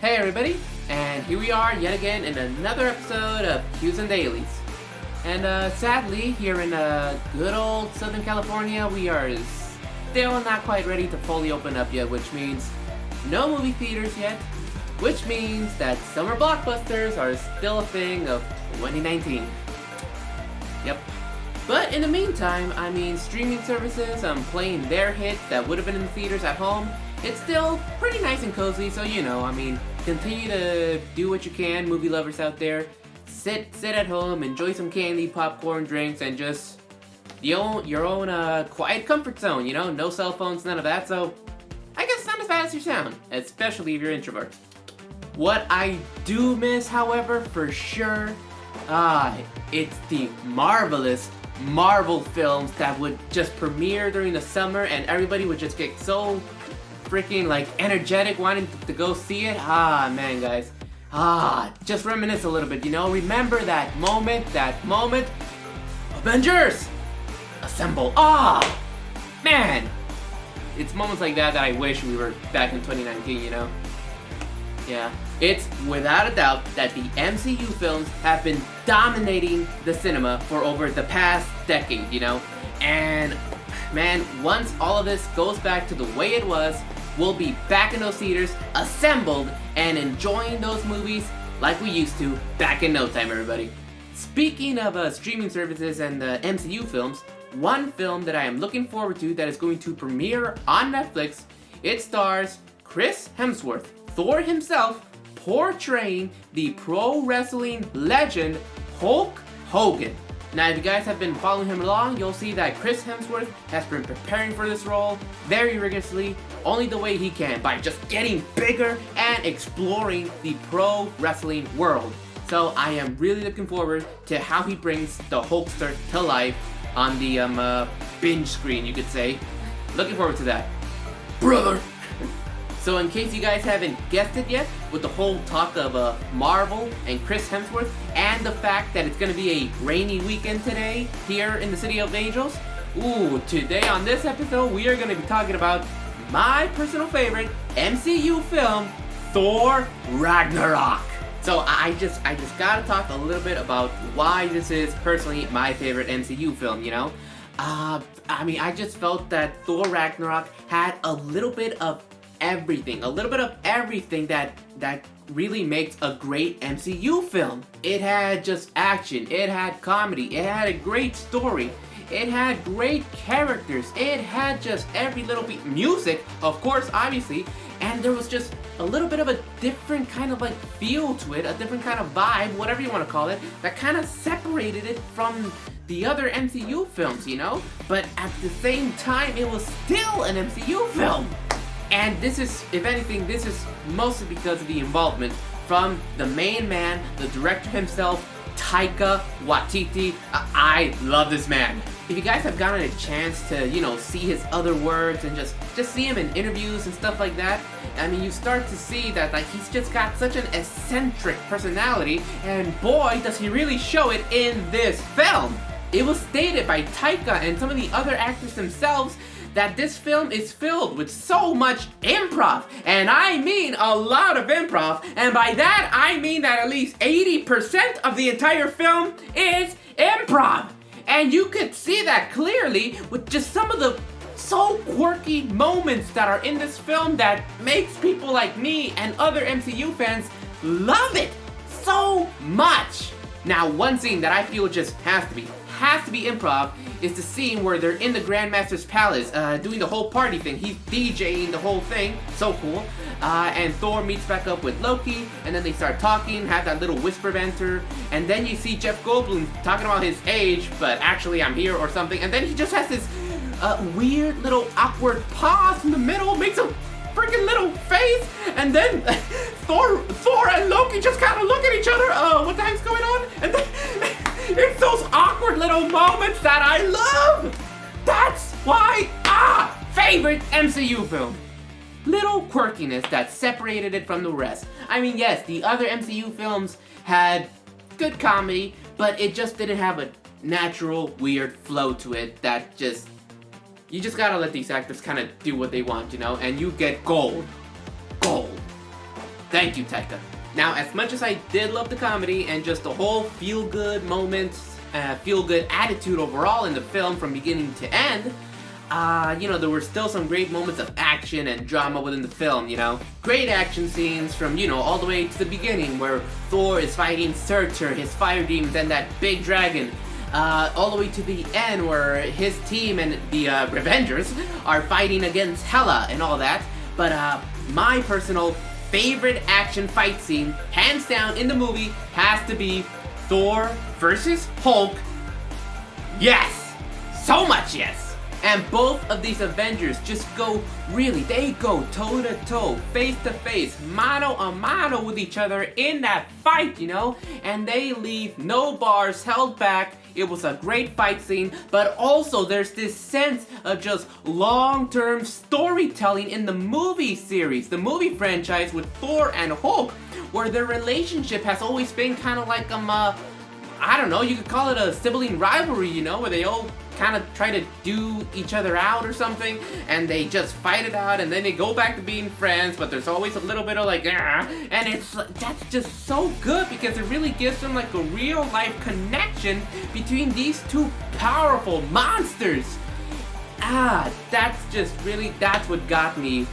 Hey everybody, and here we are yet again in another episode of Q's and Dailies. And sadly, here in good old Southern California, we are still not quite ready to fully open up yet, which means no movie theaters yet, which means that summer blockbusters are still a thing of 2019. Yep. But in the meantime, I mean, streaming services playing their hit that would have been in the theaters at home, it's still pretty nice and cozy, so you know, I mean, continue to do what you can, movie lovers out there. Sit at home, enjoy some candy, popcorn, drinks, and just your own quiet comfort zone, you know? No cell phones, none of that, so I guess it's not as bad as you sound, especially if you're introverts. What I do miss, however, for sure, it's the marvelous Marvel films that would just premiere during the summer and everybody would just get so freaking like energetic wanting to go see it. Man guys, just reminisce a little bit, you know, remember that moment, Avengers assemble. Man, it's moments like that I wish we were back in 2019, you know. Yeah, it's without a doubt that the MCU films have been dominating the cinema for over the past decade, you know? And man, once all of this goes back to the way it was, we'll be back in those theaters, assembled, and enjoying those movies like we used to back in no time, everybody. Speaking of streaming services and MCU films, one film that I am looking forward to that is going to premiere on Netflix, it stars Chris Hemsworth, Thor himself, portraying the pro wrestling legend Hulk Hogan. Now, if you guys have been following him along, you'll see that Chris Hemsworth has been preparing for this role very rigorously, only the way he can, by just getting bigger and exploring the pro wrestling world. So I am really looking forward to how he brings the Hulkster to life on the binge screen, you could say. Looking forward to that. Brother! So in case you guys haven't guessed it yet, with the whole talk of Marvel and Chris Hemsworth, and the fact that it's going to be a rainy weekend today here in the City of Angels, today on this episode we are going to be talking about my personal favorite MCU film, Thor Ragnarok. So I just gotta talk a little bit about why this is personally my favorite MCU film, you know? I mean, I just felt that Thor Ragnarok had a little bit of everything that really makes a great MCU film. It had just action, it had comedy, it had a great story, it had great characters, it had just every little bit, music, of course, obviously, and there was just a little bit of a different kind of like feel to it, a different kind of vibe, whatever you want to call it, that kind of separated it from the other MCU films, you know? But at the same time, it was still an MCU film. And this is, if anything, this is mostly because of the involvement from the main man, the director himself, Taika Waititi. I love this man. If you guys have gotten a chance to, you know, see his other works and just see him in interviews and stuff like that, I mean, you start to see that, like, he's just got such an eccentric personality, and boy, does he really show it in this film. It was stated by Taika and some of the other actors themselves that this film is filled with so much improv, and I mean a lot of improv, and by that I mean that at least 80% of the entire film is improv, and you could see that clearly with just some of the so quirky moments that are in this film that makes people like me and other MCU fans love it so much. Now, one scene that I feel just has to be improv is the scene where they're in the Grandmaster's palace doing the whole party thing. He's DJing the whole thing, so cool. And Thor meets back up with Loki, and then they start talking, have that little whisper banter, and then you see Jeff Goldblum talking about his age, but actually I'm here or something, and then he just has this weird little awkward pause in the middle, makes a freaking little face, and then Thor and Loki just kind of look at each other, what the heck's going on? And then it's those awkward little moments that I love! That's why, favorite MCU film. Little quirkiness that separated it from the rest. I mean, yes, the other MCU films had good comedy, but it just didn't have a natural, weird flow to it that just... You just gotta let these actors kind of do what they want, you know? And you get gold. Gold. Thank you, Taika. Now, as much as I did love the comedy and just the whole feel-good moments, feel-good attitude overall in the film from beginning to end, there were still some great moments of action and drama within the film, Great action scenes from, all the way to the beginning where Thor is fighting Surtur, his fire demons, and that big dragon. All the way to the end where his team and the Revengers are fighting against Hela and all that. But my personal favorite action fight scene, hands down in the movie, has to be Thor versus Hulk. Yes! So much yes! And both of these Avengers just they go toe to toe, face to face, mano a mano with each other in that fight, And they leave no bars held back. It was a great fight scene, but also there's this sense of just long-term storytelling in the movie series, the movie franchise with Thor and Hulk, where their relationship has always been kind of like, I don't know, you could call it a sibling rivalry, where they all kind of try to do each other out or something, and they just fight it out, and then they go back to being friends, but there's always a little bit of and that's just so good because it really gives them like a real life connection between these two powerful monsters. That's what got me,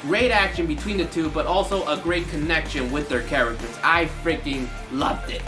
Great action between the two, but also a great connection with their characters. I freaking loved it.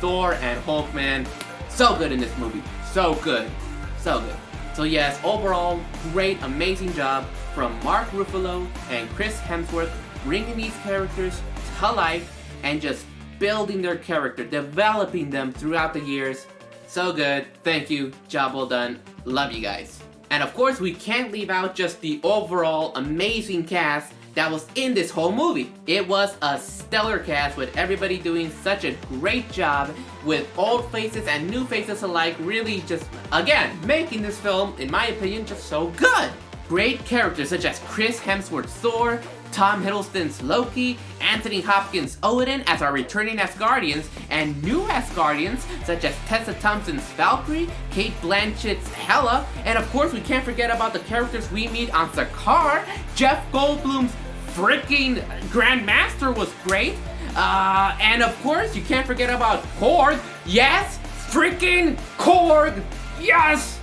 Thor and Hulk, man, so good in this movie. So good. So good. So yes, overall, great, amazing job from Mark Ruffalo and Chris Hemsworth bringing these characters to life and just building their character, developing them throughout the years. So good. Thank you. Job well done. Love you guys. And of course, we can't leave out just the overall amazing cast that was in this whole movie. It was a stellar cast with everybody doing such a great job with old faces and new faces alike, really just, again, making this film, in my opinion, just so good. Great characters such as Chris Hemsworth's Thor, Tom Hiddleston's Loki, Anthony Hopkins' Odin as our returning Asgardians, and new Asgardians such as Tessa Thompson's Valkyrie, Kate Blanchett's Hela, and of course we can't forget about the characters we meet on Sakaar. Jeff Goldblum's freaking Grandmaster was great, and of course you can't forget about Korg. Yes, freaking Korg. Yes.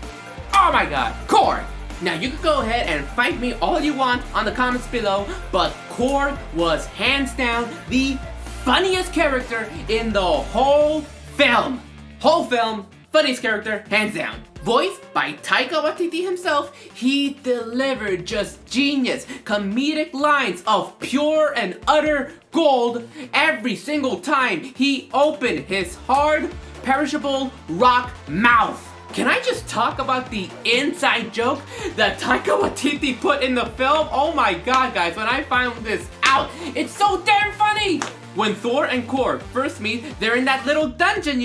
Oh my God, Korg. Now you can go ahead and fight me all you want on the comments below, but Korg was hands down the funniest character in the whole film. Funniest character, hands down. Voiced by Taika Waititi himself, he delivered just genius, comedic lines of pure and utter gold every single time he opened his hard, perishable rock mouth. Can I just talk about the inside joke that Taika Waititi put in the film? Oh my God, guys, when I found this out, it's so damn funny! When Thor and Korg first meet, they're in that little dungeon,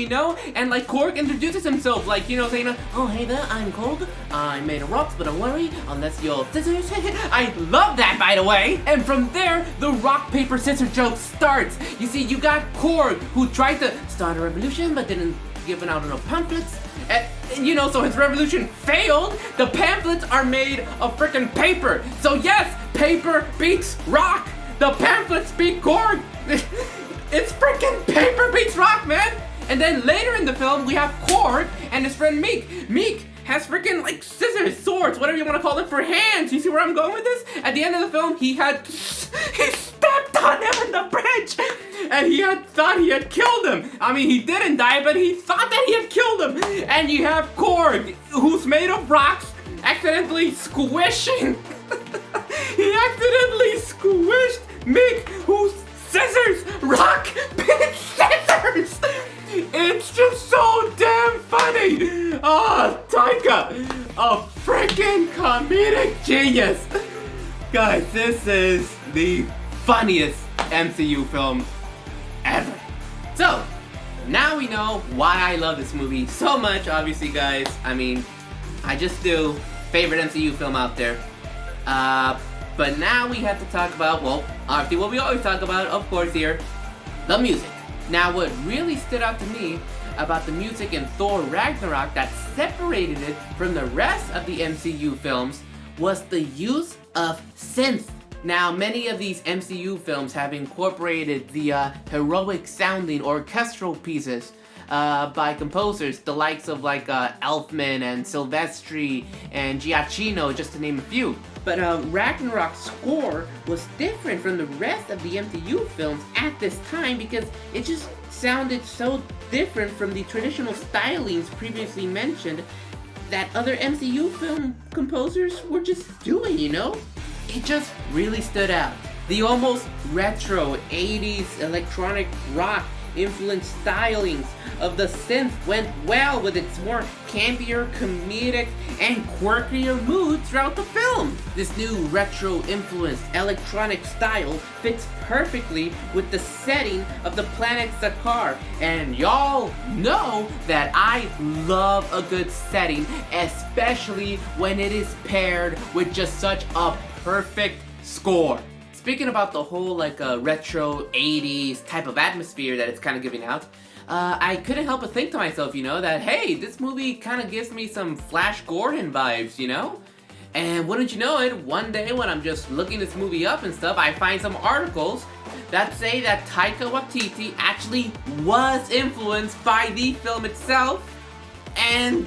and like Korg introduces himself, like, saying, oh, hey there, I'm Korg, I'm made of rocks, but don't worry, unless you're scissors. I love that, by the way! And from there, the rock, paper, scissors joke starts. You see, you got Korg, who tried to start a revolution, but didn't give out enough pamphlets. And, so his revolution failed. The pamphlets are made of freaking paper. So yes, paper beats rock. The pamphlets beat Korg. It's freaking paper beats rock, man. And then later in the film, we have Korg and his friend Meek. Meek has freaking like scissors, swords, whatever you want to call them, for hands. You see where I'm going with this? At the end of the film, he stepped on him in the bridge, and he thought he had killed him. I mean, he didn't die, but he thought that he had killed him. And you have Korg, who's made of rocks, accidentally squishing. He accidentally squished Mick, who's scissors, rock, pin, scissors. It's just so damn funny. Oh, Taika, a freaking comedic genius. Guys, this is the funniest MCU film ever. So, now we know why I love this movie so much, obviously, guys. I mean, I just do. Favorite MCU film out there. But now we have to talk about, well, obviously what we always talk about, of course, here, the music. Now, what really stood out to me about the music in Thor Ragnarok that separated it from the rest of the MCU films was the use of synth. Now, many of these MCU films have incorporated the heroic sounding orchestral pieces by composers, the likes of like Elfman and Silvestri and Giacchino, just to name a few. But Ragnarok's score was different from the rest of the MCU films at this time because it just sounded so different from the traditional stylings previously mentioned that other MCU film composers were just doing, you know? It just really stood out. The almost retro 80s electronic rock influenced stylings of the synth went well with its more campier, comedic, and quirkier mood throughout the film. This new retro-influenced electronic style fits perfectly with the setting of the planet Sakaar, and y'all know that I love a good setting, especially when it is paired with just such a perfect score. Speaking about the whole like retro 80s type of atmosphere that it's kind of giving out, I couldn't help but think to myself, you know, that hey, this movie kind of gives me some Flash Gordon vibes, you know? And wouldn't you know it, one day when I'm just looking this movie up and stuff, I find some articles that say that Taika Waititi actually was influenced by the film itself. And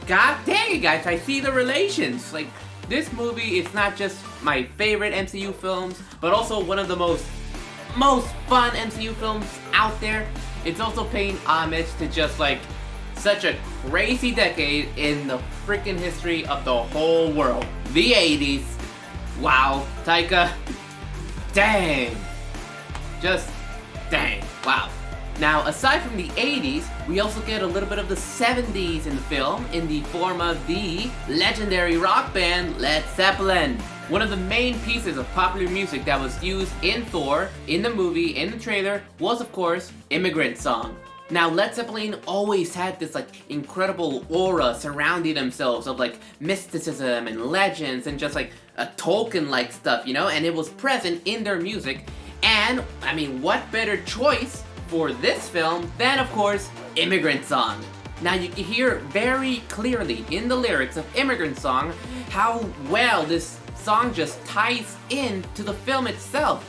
god dang it, guys, I see the relations. Like, this movie is not just my favorite MCU films, but also one of the most fun MCU films out there. It's also paying homage to just like such a crazy decade in the freaking history of the whole world. The 80s. Wow, Taika. Dang. Just dang. Wow. Now, aside from the 80s, we also get a little bit of the 70s in the film in the form of the legendary rock band Led Zeppelin. One of the main pieces of popular music that was used in Thor, in the movie, in the trailer, was of course, Immigrant Song. Now, Led Zeppelin always had this like incredible aura surrounding themselves of like mysticism and legends and just like a Tolkien-like stuff, you know, and it was present in their music. And, I mean, what better choice for this film than, of course, Immigrant Song. Now you can hear very clearly in the lyrics of Immigrant Song how well this song just ties in to the film itself.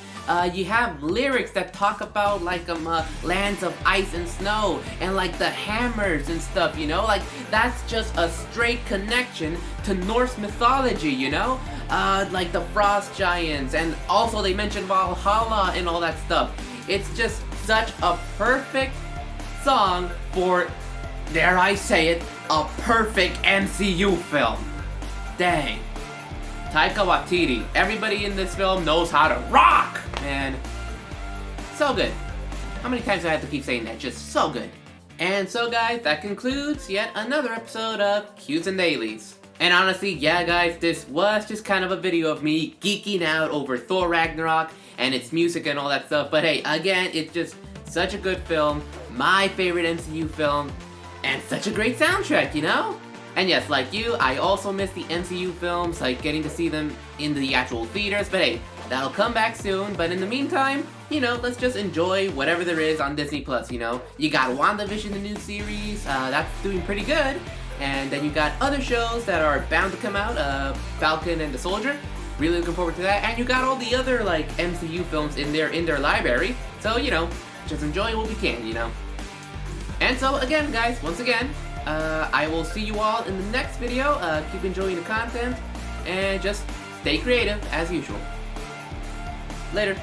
You have lyrics that talk about like lands of ice and snow and like the hammers and stuff, you know, like that's just a straight connection to Norse mythology, you know, like the frost giants, and also they mention Valhalla and all that stuff. It's just such a perfect song for, dare I say it, a perfect MCU film. Dang. Taika Waititi. Everybody in this film knows how to rock! And so good. How many times do I have to keep saying that? Just so good. And so guys, that concludes yet another episode of Q's and Dailies. And honestly, yeah guys, this was just kind of a video of me geeking out over Thor Ragnarok and its music and all that stuff. But hey, again, it's just such a good film, my favorite MCU film, and such a great soundtrack, you know? And yes, like you, I also miss the MCU films, like getting to see them in the actual theaters, but hey, that'll come back soon. But in the meantime, you know, let's just enjoy whatever there is on Disney Plus, you know? You got WandaVision, the new series, that's doing pretty good. And then you got other shows that are bound to come out, Falcon and the Soldier. Really looking forward to that. And you got all the other, like, MCU films in their library. So, you know, just enjoy what we can, you know? And so, again, guys, once again, I will see you all in the next video. Keep enjoying the content, and just stay creative, as usual. Later.